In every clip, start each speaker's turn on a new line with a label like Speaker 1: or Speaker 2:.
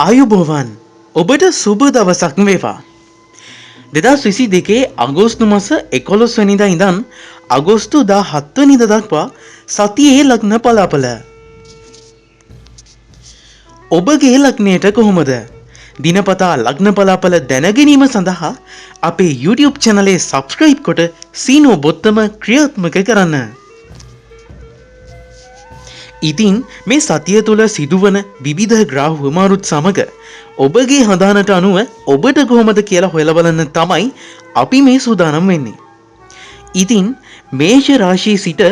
Speaker 1: ආයුබෝවන් ඔබට සුබ දවසක් වේවා. 2022 අගෝස්තු මාස 11 වෙනිදා ඉඳන් අගෝස්තු 17 වෙනිදා දක්වා සතියේ ලග්න පලාපල. ඔබගේ ලග්නයට කොහොමද? දිනපතා ලග්න පලාපල දැන ගැනීම සඳහා අපේ YouTube channel එක subscribe කොට සීනෝ බොත්තම ක්‍රියාත්මක කරන්න. ඉතින් මේ සතිය තුළ සිදුවන විවිධ ග්‍රහ හුවමාරුත් සමග ඔබගේ හදානට අනුව ඔබට කොහොමද කියලා හොයලා බලන්න තමයි අපි මේ සූදානම් වෙන්නේ. ඉතින් මේෂ රාශියේ සිට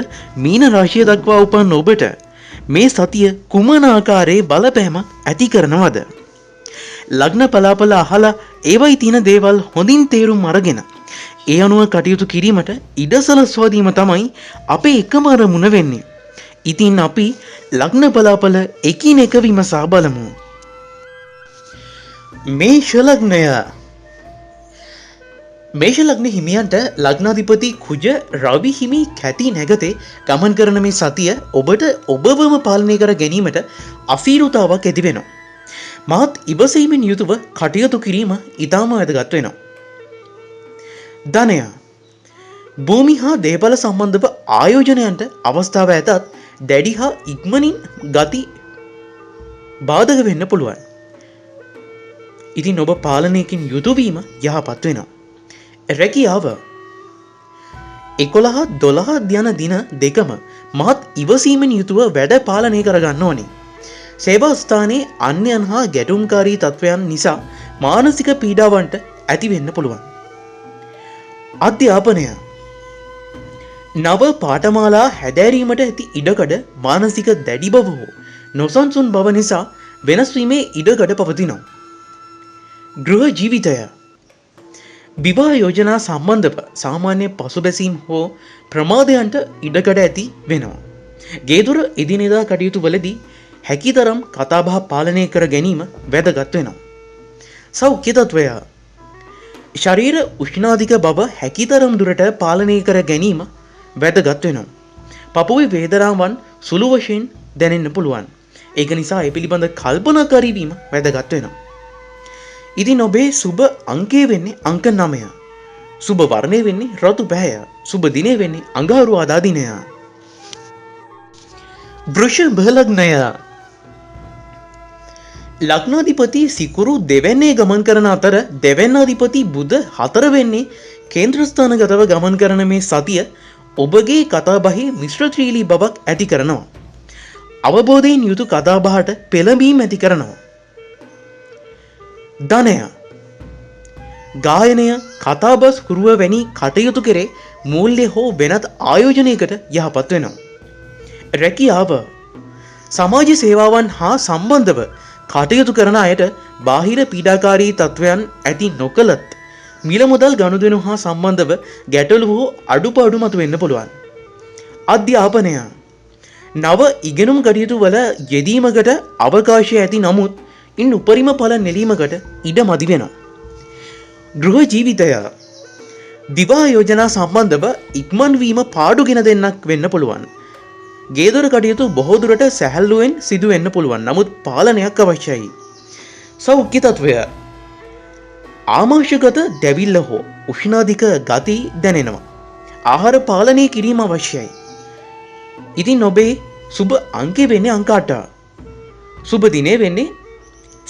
Speaker 1: මීන රාශිය දක්වා උපන් ඔබට මේ සතිය කුමන ආකාරයේ බලපෑම ඇති කරනවද? ලග්න පලාපල අහලා ඒවයි තියෙන දේවල් හොඳින් තේරුම් අරගෙන ඒ අනුව කටයුතු කිරීමට ඉඩසලස්වා දීම තමයි අපේ එකම අරමුණ වෙන්නේ. ඉතින් අපි ලග්න පලාපල එකිනෙක විමසා බලමු. මේෂ ලග්නය. මේෂ ලග්න හිමියන්ට ලග්නාධිපති කුජ රවි හිමි කැති නැගතේ ගමන් කරන මේ සතිය ඔබට ඔබවම පාලනය කර ගැනීමට අසීරුතාවක් ඇති වෙනවා. මහත් ඉවසීමෙන් යුතුව කටයුතු කිරීම ඉතාම වැදගත් වෙනවා. ධනය. භූමි හා දේපල සම්බන්ධව ආයෝජනයන්ට අවස්ථාව ඇතත් දැඩි හා ඉක්මනින් ගති බාධක වෙන්න පුළුවන්. ඉතින් ඔබ පාලනයකින් යුතුවීම යහපත් වෙනවා. රැකියාව. 11-12 යන දින දෙකම මහත් ඉවසීමෙන් යුතුව වැඩ පාලනය කරගන්න ඕනේ. සේවා ස්ථානයේ අන්‍යයන් හා ගැටුම්කාරී තත්ත්වයන් නිසා මානසික පීඩාවන්ට ඇති වෙන්න පුළුවන්. අධ්‍යාපනය. නව පාඨමාලා හැදෑරීමට ඇති ඉඩකඩ මානසික දැඩි බව හෝ නොසන්සුන් බව නිසා වෙනස් වීමේ ඉඩකඩ පවතිනවා. ගෘහ ජීවිතය. විවාහ යෝජනා සම්බන්ධව සාමාන්‍ය පසුබැසීම් හෝ ප්‍රමාදයන්ට ඉඩකඩ ඇති වෙනවා. ගේදොර එදිනෙදා කටයුතු වලදී හැකිතරම් කතාබහ පාලනය කර ගැනීම වැදගත් වෙනවා. සෞඛ්‍ය තත්ත්වය. ශරීර උෂ්ණාධික බව හැකිතරම් දුරට පාලනය කර ගැනීම වැදගත් වෙනවා. පපුවේ වේදනාවන් සුළු වශයෙන් දැනෙන්න පුළුවන්. ඒක නිසා ඒ පිළිබඳ කල්පනාකාරී වීම වැදගත් වෙනවා. ඉතින් ඔබේ සුබ අංකය වෙන්නේ අංක 9. සුබ වර්ණය වෙන්නේ රතු පැහැය. සුබ දිනය වෙන්නේ අඟහරුවාදා දිනය. වෘෂභ ලග්නය. ලග්නාධිපති සිකුරු දෙවැන්නේ ගමන් කරන අතර දෙවැන්නාධිපති බුධ 4 වෙන්නේ කේන්ද්‍රස්ථානගතව ගමන් කරන මේ සතිය ඔබගේ කතාබහේ මිශ්‍රශීලී බවක් ඇති කරනවා. අවබෝධයෙන් යුතු කතාබහට පෙළඹීම් ඇති කරනවා. ධනය. ගායනය, කතාබස් හුරුව වැනි කටයුතු කෙරේ මූල්‍ය හෝ වෙනත් ආයෝජනයකට යහපත් වෙනවා. රැකියාව. සමාජ සේවාවන් හා සම්බන්ධව කටයුතු කරන අයට බාහිර පීඩාකාරී තත්ත්වයන් ඇති නොකළත් මිල මුදල් ගනුදෙනු හා සම්බන්ධව ගැටලු හෝ අඩුපාඩු මතුවෙන්න පුළුවන්. අධ්‍යාපනය. නව ඉගෙනුම් කටයුතු වල යෙදීමකට අවකාශය ඇති නමුත් ඉන් උපරිම ඵල නෙළීමකට ඉඩ මදි වෙනවා. ගෘහ ජීවිතය. විවාහ යෝජනා සම්බන්ධව ඉක්මන් වීම පාඩුගෙන දෙන්නක් වෙන්න පුළුවන්. ගේදොර කටයුතු බොහෝ දුරට සැහැල්ලුවෙන් සිදු වෙන්න පුළුවන්. නමුත් පාලනයක් අවශ්‍යයි. සෞඛ්‍ය තත්ත්වය. ආමාශයගත දැවිල්ල හෝ උෂ්ණාධික ගති දැනෙනවා. ආහාර පාලනය කිරීම අවශ්‍යයි. ඉතින් ඔබේ සුබ අංකය වෙන්නේ අංක 8. සුබ දිනය වෙන්නේ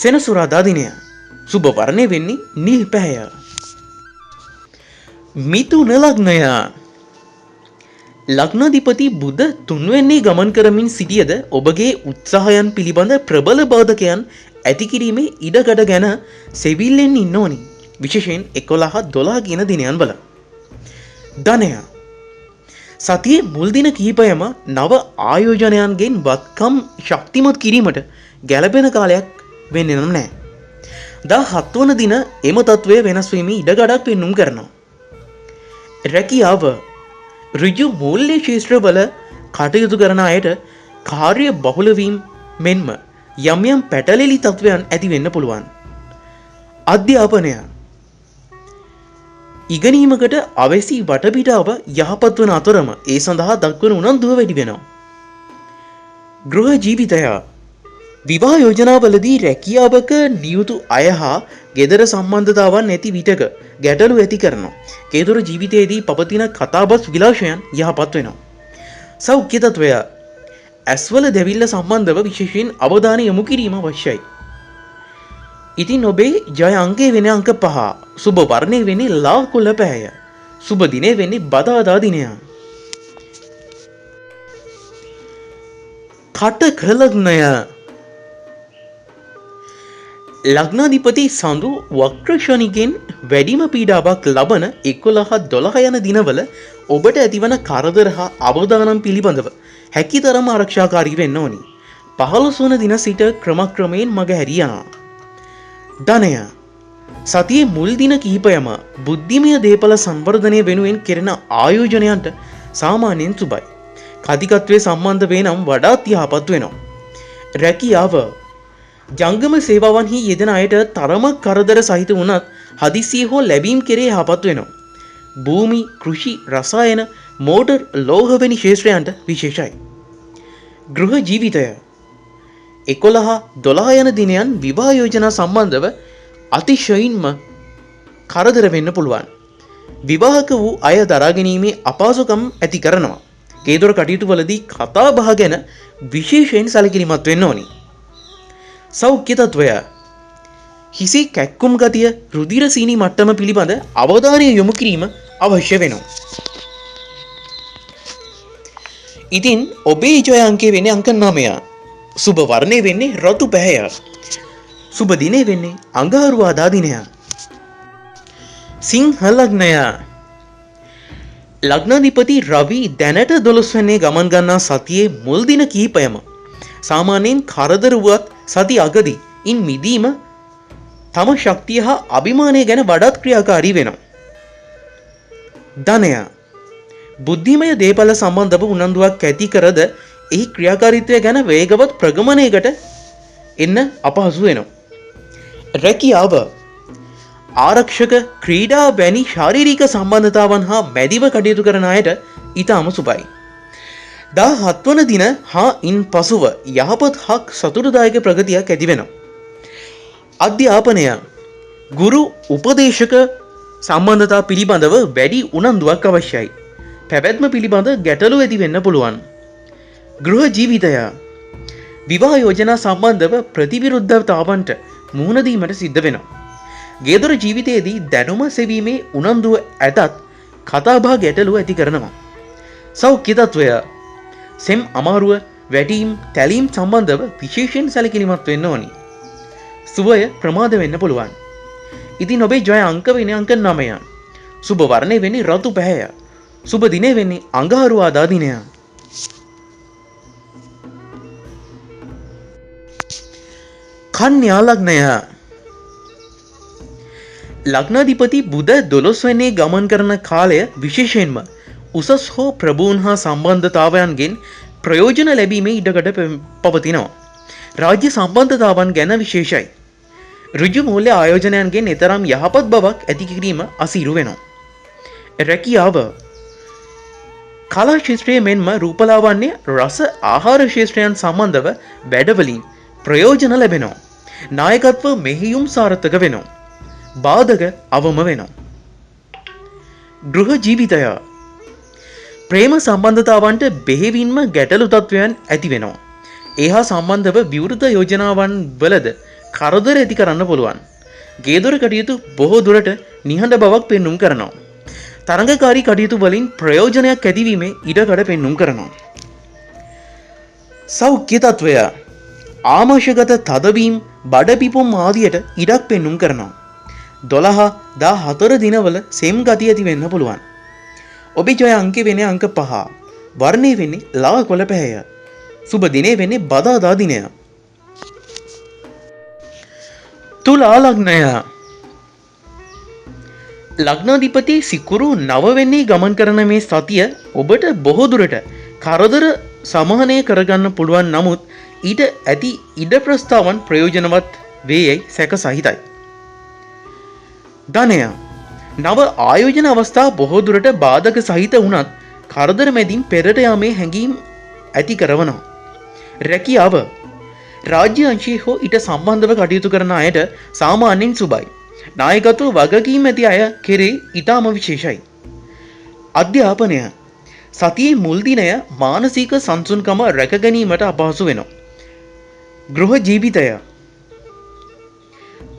Speaker 1: සෙනසුරාදා දිනය. සුබ වර්ණය වෙන්නේ නිල් පැහැය. මිථුන ලග්නය. ලග්නාධිපති බුධ 3 වෙන්නේ ගමන් කරමින් සිටියද ඔබගේ උත්සාහයන් පිළිබඳ ප්‍රබල බාධකයන් ඇති කිරීමේ ඉඩකඩ ගැන සෙවිල්ලෙන් ඉන්න ඕනි. විශේෂයෙන් 11-12 කියන දිනයන් වල. ධනය. සතියේ මුල් දින කිහිපයම නව ආයෝජනයන්ගෙන් වත්කම් ශක්තිමත් කිරීමට ගැළපෙන කාලයක් වෙන්නේ නැහැ. 17 වන දින එම තත්වය වෙනස් වීමේ ඉඩකඩක් පෙන්눔 කරනවා. රැකියාව. ඍජු මූල්‍ය ශාස්ත්‍රවල කටයුතු කරන අයට කාර්ය බහුල වීම මෙන්ම යම් යම් පැටලෙලි තත්වයන් ඇති වෙන්න පුළුවන්. අධ්‍යාපනය. ඉගෙනීමකට අවැසි වටපිටාව යහපත් වන අතරම ඒ සඳහා දක්වන උනන්දුව වැඩි වෙනවා. ගෘහ ජීවිතය. විවාහ යෝජනාවලදී රැකියාවක නියුතු අය හා ගෙදර සම්බන්ධතාවන් නැති විටක ගැටලු ඇති කරනවා. ගෙදර ජීවිතයේදී පවතින කතාබස් විලාශයන් යහපත් වෙනවා. සෞඛ්‍ය තත්වය ඇස්වල දැවිල්ල සම්බන්ධව විශේෂයෙන් අවධානය යොමු කිරීම අවශ්‍යයි. ඉතින් ඔබේ ජය අංකය වෙන අංක 5. සුබ වර්ණය වෙන්නේ ලා කොළ පැහැය. සුබ දිනය වෙන්නේ බදාදා දිනය. කටක ලග්නය. ලග්නාධිපති සඳු වක්‍ර ශනිගෙන් වැඩිම පීඩාවක් ලබන 11-12 යන දිනවල ඔබට ඇතිවන කරදර හා අවදානම් පිළිබඳව හැකිතරම් ආරක්ෂාකාරී වෙන්න ඕනි. 15 වන දින සිට ක්‍රමක්‍රමයෙන් මග හැරී යනවා. ධනය සතියේ මුල් දින කිහිපයම බුද්ධිමය දේපල සංවර්ධනය වෙනුවෙන් කෙරෙන ආයෝජනයන්ට සාමාන්‍යයෙන් සුබයි. කතිකත්වයේ සම්බන්ධ වේ නම් වඩාත් යහපත් වෙනවා. රැකියාව ජංගම සේවාවන්හි යෙදෙන අයට තරම කරදර සහිත වුණත් හදිසියේ හෝ ලැබීම් කෙරේ යහපත් වෙනවා. භූමි, කෘෂි, රසායන, මෝටර්, ලෝහ වැනි ක්ෂේත්‍රයන්ට විශේෂයි. ගෘහ ජීවිතය 11-12 යන දිනයන් විවාහ යෝජනා සම්බන්ධව අතිශයින්ම කරදර වෙන්න පුළුවන්. විවාහක වූ අය දරාගැනීමේ අපහසුකම් ඇති කරනවා. ගෙදර කටයුතු වලදී කතා බහ ගැන විශේෂයෙන් සැලකිලිමත් වෙන්න ඕනි. සෞඛ්‍ය තත්වය හිසේ කැක්කුම් ගතිය, රුධිර සීනි මට්ටම පිළිබඳ අවධානය යොමු කිරීම අවශ්‍ය වෙනවා. ඉතින් ඔබේ ජය අංකය වෙන්නේ අංක 9. සුබ වර්ණය වෙන්නේ රතු පැහැය. සුබ දිනය වෙන්නේ අඟහරුවාදා දිනය. සිංහ ලග්නය. ලග්නාධිපති රවි දැනට 12 වෙනි ගමන් ගන්නා සතියේ මුල් දින කිහිපයම සාමාන්‍යයෙන් කරදර වුවත් සති අගදී ඉන් මිදීම තම ශක්තිය හා අභිමානය ගැන වඩාත් ක්‍රියාකාරී වෙනවා. ධනය බුද්ධිමය දේපල සම්බන්ධව උනන්දුවක් ඇති කරද එහි ක්‍රියාකාරීත්වය ගැන වේගවත් ප්‍රගමනයකට එන්න අපහසු වෙනවා. රැකියාව ආරක්ෂක, ක්‍රීඩා වැනි ශාරීරික සම්බන්ධතාවන් හා මැදිව කටයුතු කරන අයට ඉතාම සුබයි. 17 වන දින හා ඉන් පසුව යහපත් හක් සතුටුදායක ප්‍රගතියක් ඇති වෙනවා. අධ්‍යාපනය ගුරු උපදේශක සම්බන්ධතා පිළිබඳව වැඩි උනන්දුවක් අවශ්‍යයි. පැවැත්ම පිළිබඳ ගැටලු ඇති වෙන්න පුළුවන්. ගෘහ ජීවිතය විවාහ යෝජනා සම්බන්ධව ප්‍රතිවිරුද්ධතාවන්ට මුහුණ දීමට සිද්ධ වෙනවා. ගෙදර ජීවිතයේදී දැනුම සෙවීමේ උනන්දුව ඇතත් කතාබහ ගැටලු ඇති කරනවා. සෞඛ්‍ය තත්වය සෙම් අමාරුව, වැටීම්, තැලීම් සම්බන්ධව විශේෂයෙන් සැලකිලිමත් වෙන්න ඕනි. සුවය ප්‍රමාද වෙන්න පුළුවන්. ඉතින් ඔබේ ජය අංක වෙන්නේ අංක 9. සුබ වර්ණය වෙන්නේ රතු පැහැය. සුබ දිනය වෙන්නේ අඟහරුවාදා දිනය. කන්‍යා ලග්නය. ලග්නාධිපති බුධ 12 වෙනි ගමන් කරන කාලය විශේෂයෙන්ම උසස් හෝ ප්‍රභූන් හා සම්බන්ධතාවයන්ගෙන් ප්‍රයෝජන ලැබීමේ ඉඩකඩ පවතිනවා. රාජ්‍ය සම්බන්ධතාවන් ගැන විශේෂයි. ඍජු මූල්‍ය ආයෝජනයන්ගෙන් එතරම් යහපත් බවක් ඇති කිරීම අසීරු වෙනවා. රැකියාව කලා ක්ෂේත්‍රයේ මෙන්ම රූපලාවන්‍ය, රස, ආහාර ක්ෂේත්‍රයන් සම්බන්ධව වැඩවලින් ප්‍රයෝජන ලැබෙනවා. නායකත්ව මෙහෙයුම් සාර්ථක වෙනවා. බාධක අවම වෙනවා. ගෘහ ජීවිතය ප්‍රේම සම්බන්ධතාවන්ට බෙහෙවින්ම ගැටලු තත්වයන් ඇති වෙනවා. ඒහා සම්බන්ධව විවෘත යෝජනාවන් වලද කරදර ඇති කරන්න පුළුවන්. ගේදොර කටයුතු බොහෝ දුරට නිහඬ බවක් පෙන්නුම් කරනවා. තරඟකාරී කටයුතු වලින් ප්‍රයෝජනයක් ඇතිවීමේ ඉඩකඩ පෙන්නුම් කරනවා. සෞඛ්‍ය තත්වය ආමාශයගත තදවීම්, බඩපිපුම් ආදියට ඉඩක් පෙන්නුම් කරනවා. 12-14 දිනවල සෙම් ගතිය ඇති වෙන්න පුළුවන්. ඔබේ ජය අංකය වෙන්නේ අංක 5. වර්ණය වෙන්නේ ලා කොළ පැහැය. සුබ දිනය වෙන්නේ බදාදා දිනය. තුලා ලග්නය. ලග්නාධිපති සිකුරු 9 වෙනි ගමන් කරන මේ සතිය ඔබට බොහෝ දුරට කරදර සමහනය කරගන්න පුළුවන්. නමුත් ඊට ඇති ඉඩ ප්‍රස්තාවන් ප්‍රයෝජනවත් වේයයි සැක සහිතයි. ධනය නව ආයෝජන අවස්ථා බොහෝ දුරට බාධක සහිත වුණත් කරදර මැදින් පෙරට යාමේ හැඟීම් ඇති කරනවා. රැකියාව රාජ්‍ය අංශයේ හෝ ඊට සම්බන්ධව කටයුතු කරන අයට සාමාන්‍යයෙන් සුබයි. නායකත්ව වගකීම් ඇති අය කෙරේ ඊටම විශේෂයි. අධ්‍යාපනය සතියේ මුල් දිනය මානසික සංසුන්කම රැක ගැනීමට අපහසු වෙනවා. ගෘහ ජීවිතය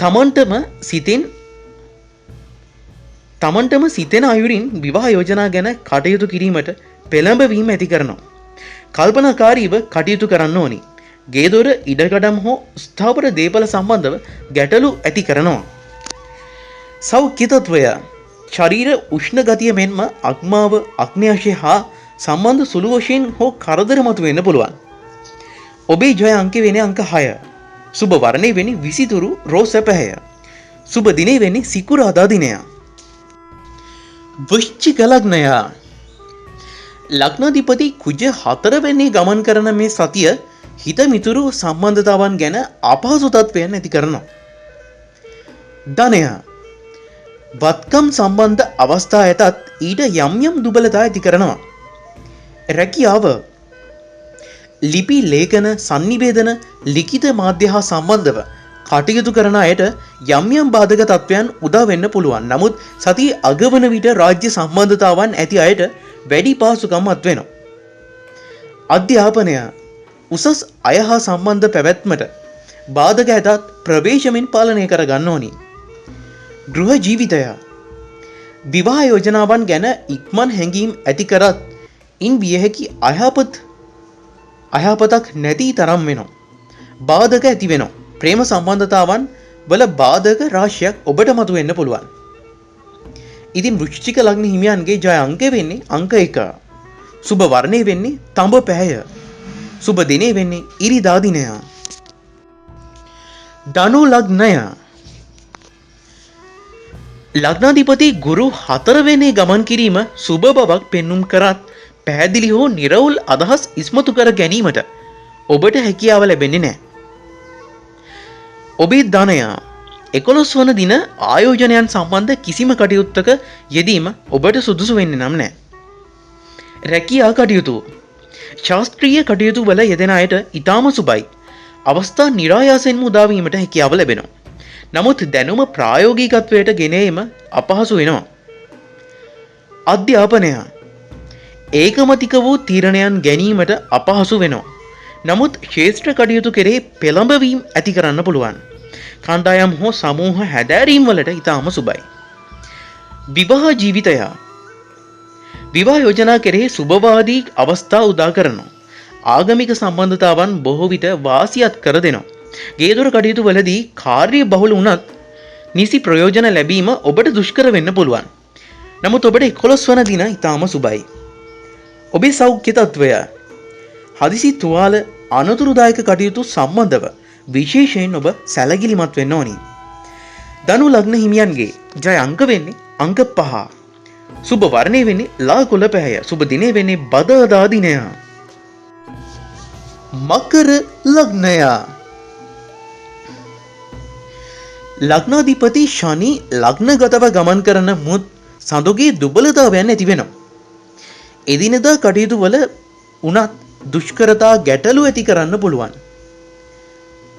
Speaker 1: තමන්ටම සිතෙන අයුරින් විවාහ යෝජනා ගැන කටයුතු කිරීමට පෙළඹවීම ඇති කරනවා. කල්පනාකාරීව කටයුතු කරන්න ඕනි. ගේදොර ඉඩකඩම් හෝ ස්ථාවර දේපල සම්බන්ධව ගැටලු ඇති කරනවා. සෞඛ්‍ය තත්වය ශරීර උෂ්ණ ගතිය මෙන්ම අක්මාව අග්න්‍යාශය හා සම්බන්ධ සුළු වශයෙන් හෝ කරදර මතුවෙන්න පුළුවන්. ඔබේ ජය අංකය වෙන්නේ අංක 6. සුබ වර්ණය වෙන්නේ විසිතුරු රෝස පැහැය. සුබ දිනේ වෙන්නේ සිකුරාදා දිනය. වෘශ්චික ලග්නය ලග්නාධිපති කුජ 4 වෙනි ගමන් කරන මේ සතිය හිත මිතුරු සම්බන්ධතාවන් ගැන අපහසු තත්ත්වයන් ඇති කරනවා. ධනය වත්කම් සම්බන්ධ අවස්ථා ඇතත් ඊට යම් යම් දුබලතා ඇති කරනවා. රැකියාව ලිපි ලේඛන sannivedana ලිඛිත මාධ්‍ය හා සම්බන්ධව කටයුතු කරන අයට යම් යම් බාධක තත්ත්වයන් උදා වෙන්න පුළුවන්. නමුත් සතියේ අගවන විට රාජ්‍ය සම්බන්ධතාවන් ඇති අයට වැඩි පහසුකම් අත් වෙනවා. අධ්‍යාපනය උසස් අය හා සම්බන්ධ පැවැත්මට බාධක ඇතත් ප්‍රවේශමෙන් පාලනය කර ගන්න ඕනි. ගෘහ ජීවිතය විවාහ යෝජනාවන් ගැන ඉක්මන් හැඟීම් ඇති කරත් ඉන් විය හැකි අයහපතක් නැති තරම් වෙනවා. බාධක ඇති වෙනවා. ප්‍රේම සම්බන්ධතාවන් වල බාධක රාශියක් ඔබට මතුවෙන්න පුළුවන්. ඉතින් වෘශ්චික ලග්න හිමියන්ගේ ජය අංකය වෙන්නේ අංක 1. සුබ වර්ණය වෙන්නේ තඹ පැහැය. සුබ දිනේ වෙන්නේ ඉරිදා දිනය. ධනු ලග්නය ලග්නාධිපති ගුරු 4 වෙනි ගමන් කිරීම සුබ බවක් පෙන්눔 කරත් පැහැදිලි හෝ නිර්වුල් අදහස් ඉස්මතු කර ගැනීමට ඔබට හැකියාව ලැබෙන්නේ නැහැ. ඔබේ ධනය 11 වන දින ආයෝජනයන් සම්බන්ධ කිසිම කටයුත්තක යෙදීම ඔබට සුදුසු වෙන්නේ නම් නැහැ. රැකියා කටයුතු ශාස්ත්‍රීය කටයුතු වල යෙදෙන අයට ඊටාම සුබයි. අවස්ථා નિરાයාසයෙන්ම උදා වීමට හැකියාව ලැබෙනවා. නමුත් දැනුම ප්‍රායෝගිකත්වයට ගෙන ඒම අපහසු වෙනවා. අධ්‍යාපනය ඒකමතික වූ තීරණයන් ගැනීමට අපහසු වෙනවා. නමුත් ශේෂ්ත්‍ර කටයුතු කෙරෙහි පෙළඹවීම ඇති කරන්න පුළුවන්. කණ්ඩායම් හෝ සමූහ හැදෑරීම් වලට ඊටාම සුබයි. විවාහ ජීවිතය විවාහ යෝජනා කෙරෙහි සුබවාදී අවස්ථා උදා කරනවා. ආගමික සම්බන්ධතාවන් බොහෝ විට වාසියත් කර දෙනවා. ගේදොර කටයුතු වලදී කාර්ය බහුල වුණත් නිසි ප්‍රයෝජන ලැබීම ඔබට දුෂ්කර වෙන්න පුළුවන්. නමුත් ඔබට 11 වන දින ඊටාම සුබයි. ඔබේ සෞඛ්‍ය තත්වය හදිසි තුවාල අනතුරුදායක කටයුතු සම්බන්ධව විශේෂයෙන් ඔබ සැලකිලිමත් වෙන්න ඕනි. ධනු ලග්න හිමියන්ගේ ජය අංක වෙන්නේ අංක 5. සුබ වර්ණය වෙන්නේ ලා කොළ පැහැය. සුබ දිනේ වෙන්නේ බදාදා දිනය. මකර ලග්නය ලග්නාධිපති ශනි ලග්නගතව ගමන් කරන මුත් සඳුගේ දුබලතාවයන් ඇති වෙනවා. එදිනෙදා කටයුතු වල උනත් දුෂ්කරතා ගැටලු ඇති කරන්න පුළුවන්.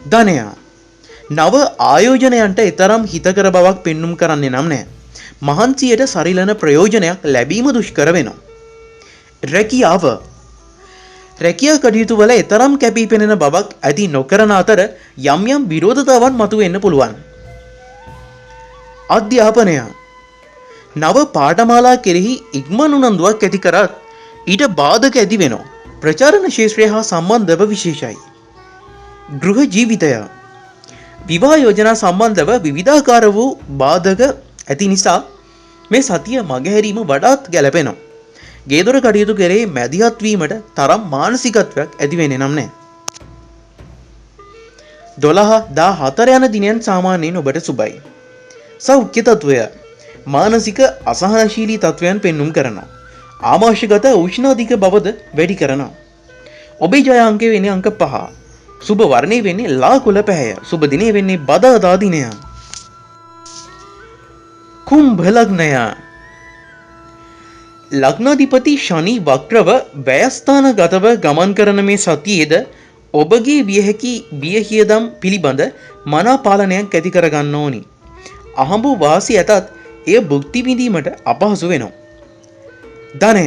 Speaker 1: ධනය නව ආයෝජනයන්ට එතරම් හිතකර බවක් පෙන්눔 කරන්නේ නම් නැහැ. මහන්සියට සරිලන ප්‍රයෝජනයක් ලැබීම දුෂ්කර වෙනවා. රැකියාව රැකියා කටයුතු වල එතරම් කැපී පෙනෙන බවක් ඇති නොකරන අතර යම් යම් විරෝධතාවන් මතුවෙන්න පුළුවන්. අධ්‍යාපනය නව පාඨමාලා කෙරෙහි ඉක්මන් උනන්දුවක් ඇති කරත් ඊට බාධක ඇති වෙනවා. ප්‍රචාරණ ක්ෂේත්‍රය හා සම්බන්ධව විශේෂයි. ගෘහ ජීවිතය විවාහ යෝජනා සම්බන්ධව විවිධාකාර වූ බාධක ඇති නිසා මේ සතිය මගහැරීම වඩාත් ගැළපෙනවා. ගේදොර කටයුතු කෙරෙහි මැදිහත් වීමට තරම් මානසිකත්වයක් ඇති වෙන්නේ නම් නැහැ. 12-14 යන දිනයන් සාමාන්‍යයෙන් ඔබට සුබයි. සෞඛ්‍ය තත්වය මානසික අසහනශීලී තත්වයන් පෙන්눔 කරනවා. ආමාශයගත උෂ්ණාධික බවද වැඩි කරනවා. ඔබේ ජය අංකය වෙන්නේ අංක 5. සුබ වර්ණය වෙන්නේ ලා කොළ පැහැය. සුබ දිනේ වෙන්නේ බදාදා දිනය. කුම්භ ලග්නය ලග්නාධිපති ශනි වක්‍රව වැයස්ථානගතව ගමන් කරන මේ සතියේද ඔබගේ විය හැකි බියහියදම් පිළිබඳ මනා පාලනයක් ඇති කරගන්න ඕනි. අහඹු වාසි ඇතත් එය භුක්ති විඳීමට අපහසු වෙනවා. ධනය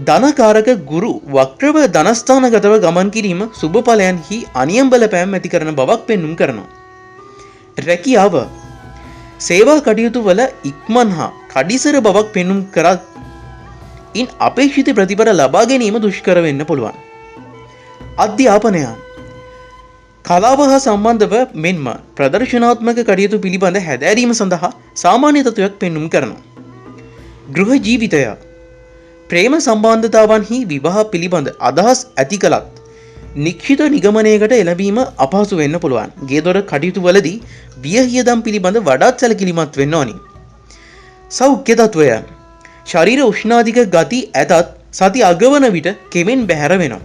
Speaker 1: ධනකාරක ගුරු වක්‍රව ධනස්ථානගතව ගමන් කිරීම සුභඵලයන්හි අනියම් බලපෑම් ඇති කරන බවක් පෙන්눔 කරනවා. රැකියාව සේවා කටයුතු වල ඉක්මන් හා කඩිසර බවක් පෙන්눔 කරත් ඉන් අපේක්ෂිත ප්‍රතිඵල ලබා ගැනීම දුෂ්කර වෙන්න පුළුවන්. අධ්‍යාපනය කලාව හා සම්බන්ධව මෙන්ම ප්‍රදර්ශනාත්මක කටයුතු පිළිබඳ හැදෑරීම සඳහා සාමාන්‍ය තත්ත්වයක් පෙන්눔 කරනවා. ගෘහ ජීවිතය ප්‍රේම සම්බන්ධතාවන්හි විවාහ පිළිබඳ අදහස් ඇති කළත් නිශ්චිත නිගමනයකට එළඹීම අපහසු වෙන්න පුළුවන්. ගේදොර කටයුතු වලදී වියහියදම් පිළිබඳ වඩාත් සැලකිලිමත් වෙන්න ඕනි. සෞඛ්‍ය තත්ත්වය ශරීර උෂ්ණාධික ගති ඇතත් සති අගවන විට කෙමෙන් බැහැර වෙනවා.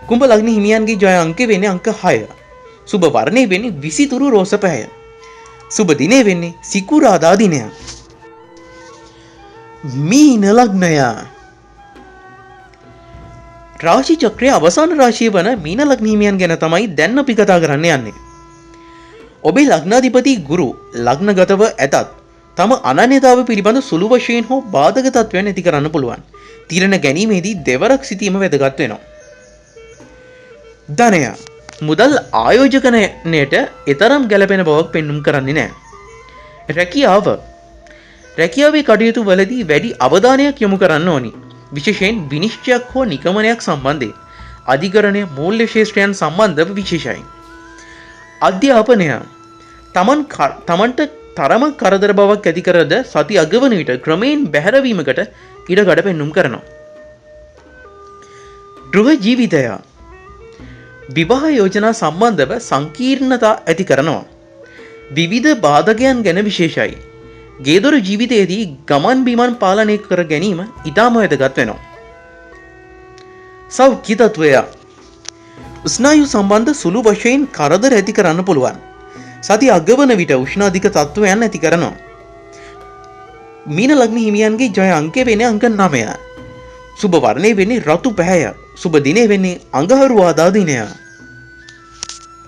Speaker 1: කුම්භ ලග්න හිමියන්ගේ ජය අංක වෙන්නේ අංක 6. සුබ වර්ණය වෙන්නේ විසිතුරු රෝස පැහැය. සුබ දිනය වෙන්නේ සිකුරාදා දිනය. මීන ලග්නය රාශි චක්‍රයේ අවසාන රාශිය වන මීන ලග්න හිමියන් ගැන තමයි දැන් අපි කතා කරන්න යන්නේ. ඔබේ ලග්නාධිපති ගුරු ලග්නගතව ඇතත් තම අනන්‍යතාව පිළිබඳ සුළු වශයෙන් හෝ බාධක තත්ත්වයන් ඇති කරන්න පුළුවන්. තීරණ ගැනීමේදී දෙවරක් සිටීම වැදගත් වෙනවා. ධනය මුදල් ආයෝජකනයට එතරම් ගැලපෙන බවක් පෙන්눔 කරන්නේ නැහැ. රැකියාවේ කටයුතු වලදී වැඩි අවධානයක් යොමු කරන්න ඕනි. විශේෂයෙන් විනිශ්චයක් හෝ නිගමනයක් සම්බන්ධයෙන් අධිකරණය මූල්‍ය ශේෂ්ත්‍රයන් සම්බන්ධව විශේෂයි. අධ්‍යාපනය තමන්ට තරමක් කරදර බවක් ඇති කරද සති අගවන විට ක්‍රමයෙන් බැහැරවීමකට ඉඩකඩ පෙන්눔 කරනවා. ගෘහ ජීවිතය විවාහ යෝජනා සම්බන්ධව සංකීර්ණතා ඇති කරනවා. විවිධ බාධකයන් ගැන විශේෂයි. ගේදොර ජීවිතයේදී ගමන් බිමන් පාලනය කර ගැනීම ඉතාම වැදගත් වෙනවා. සෞඛ්‍ය තත්ත්වය ස්නායු සම්බන්ධ සුළු වශයෙන් කරදර ඇති කරන්න පුළුවන්. සති අගවන විට උෂ්ණාධික තත්ත්වයන් ඇති කරනවා. මීන ලග්න හිමියන්ගේ ජය අංකය වෙන්නේ අංක 9. සුබ වර්ණය වෙන්නේ රතු පැහැය. සුබ දිනය වෙන්නේ අඟහරුවාදා දිනය.